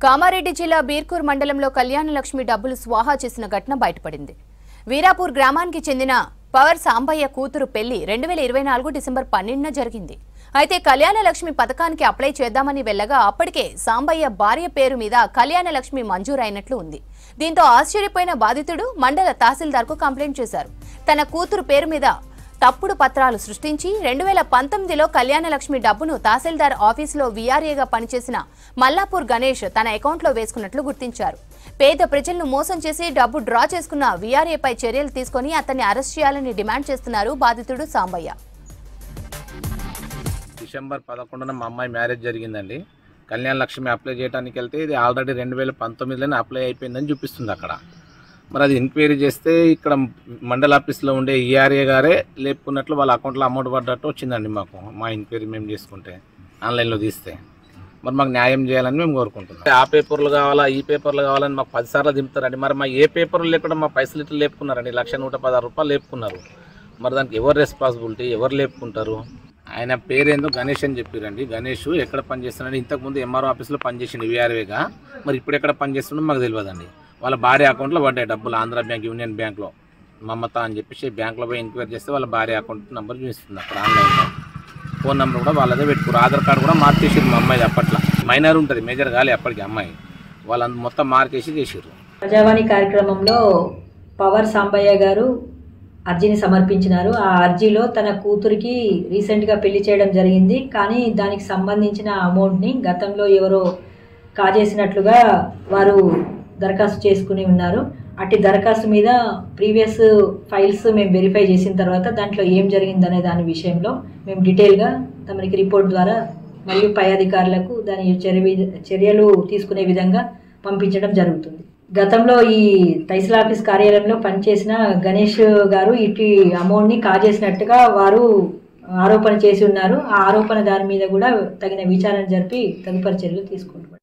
కామారెడ్డి జిల్లా బీర్కూర్ మండలంలో కళ్యాణలక్ష్మి డబ్బులు స్వాహా చేసిన ఘటన బయటపడింది. వీరాపూర్ గ్రామానికి చెందిన పవర్ సాంబయ్య కూతురు పెళ్లి 2024 డిసెంబర్ 12న జరిగింది. అయితే కళ్యాణలక్ష్మి పథకానికి అప్లై చేద్దామని వెళ్ళగా అప్పటికే సాంబయ్య భార్య పేరు మీద కళ్యాణలక్ష్మి మంజూరైనట్లు ఉంది. దీంతో ఆశ్చర్యపోయిన బాధితుడు మండల తహసీల్దార్కు కంప్లైంట్ చేశారు. తన కూతురు పేరు మీద తప్పుడు పత్రాలు సృష్టించి 2019లో కళ్యాణలక్ష్మి డబ్బును తహసీల్దార్ ఆఫీసులో వీఆర్ఏగా పనిచేసిన మల్లాపూర్ గణేష్ తన అకౌంట్లో వేసుకున్నట్లు గుర్తించారు. పేద ప్రజలను మోసం చేసి డబ్బు డ్రా చేసుకున్న వీఆర్ఏపై చర్యలు తీసుకుని అతన్ని అరెస్ట్ చేయాలని డిమాండ్ చేస్తున్నారు బాధితుడు సాంబయ్య. డిసెంబర్ 11న మా అమ్మాయి మ్యారేజ్ జరిగిందండి. కళ్యాణలక్ష్మి అప్లై చేయడానికి వెళ్తే ఇది ఆల్రెడీ 2019లోనే అప్లై అయిపోయిందని చూపిస్తుంది అక్కడ. మరి అది ఎంక్వైరీ చేస్తే ఇక్కడ మండల ఆఫీస్లో ఉండే ఈఆర్ఏ గారే లేపుకున్నట్లు వాళ్ళ అకౌంట్లో అమౌంట్ పడ్డట్టు వచ్చిందండి. మా ఎంక్వైరీ మేము చేసుకుంటే ఆన్లైన్లో తీస్తే మరి మాకు న్యాయం చేయాలని మేము కోరుకుంటున్నాం. ఆ పేపర్లు కావాలా ఈ పేపర్లు కావాలని మాకు 10 సార్లు దింపుతారండి. మరి మా ఏ పేపర్లు లేకుండా మా పైసలు ఇట్లా లేపుకున్నారండి. 1,116 రూపాయలు లేపుకున్నారు. మరి దానికి ఎవరు రెస్పాన్సిబిలిటీ, ఎవరు లేపుకుంటారు? ఆయన పేరేందో గణేష్ అని చెప్పారండి. గణేష్ ఎక్కడ పనిచేస్తున్నాడు? ఇంతకుముందు ఎంఆర్ఓ ఆఫీస్లో పనిచేసిండు వీఆర్ఏగా. మరి ఇప్పుడు ఎక్కడ పనిచేస్తుండో మాకు తెలియదండి. వాళ్ళ భార్య అకౌంట్లో పడ్డాయి డబ్బులు. ఆంధ్ర బ్యాంక్, యూనియన్ బ్యాంక్లో మమత అని చెప్పేసి బ్యాంక్లో పోయి ఎంక్వైరీ చేస్తే వాళ్ళ భార్య అకౌంట్ నెంబర్ చూపిస్తుంది అక్కడ ఆన్లైన్లో. ఫోన్ నెంబర్ కూడా వాళ్ళదే పెట్టుకోరు. ఆధార్ కార్డు కూడా మార్చేసారు. మా అమ్మాయి అప్పట్లో మైనర్ ఉంటుంది, మేజర్ కాలే అప్పటికి అమ్మాయి. వాళ్ళంతా మొత్తం మార్చేసి చేసారు. ప్రజావాణి కార్యక్రమంలో పవర్ సాంబయ్య గారు అర్జీని సమర్పించినారు. ఆ అర్జీలో తన కూతురికి రీసెంట్గా పెళ్లి చేయడం జరిగింది. కానీ దానికి సంబంధించిన అమౌంట్ని గతంలో ఎవరో కాజేసినట్లుగా వారు దరఖాస్తు చేసుకుని ఉన్నారు. అట్టి దరఖాస్తు మీద ప్రీవియస్ ఫైల్స్ మేము వెరిఫై చేసిన తర్వాత దాంట్లో ఏం జరిగిందనే దాని విషయంలో మేము డీటెయిల్గా తమకి రిపోర్ట్ ద్వారా మరియు పై అధికారులకు దాని చర్యలు తీసుకునే విధంగా పంపించడం జరుగుతుంది. గతంలో ఈ తహసీల్ ఆఫీస్ కార్యాలయంలో పనిచేసిన గణేష్ గారు ఇటు అమౌంట్ని కాజేసినట్టుగా వారు ఆరోపణ చేసి ఉన్నారు. ఆ ఆరోపణ దాని మీద కూడా తగిన విచారణ జరిపి తదుపరి చర్యలు తీసుకుంటున్నారు.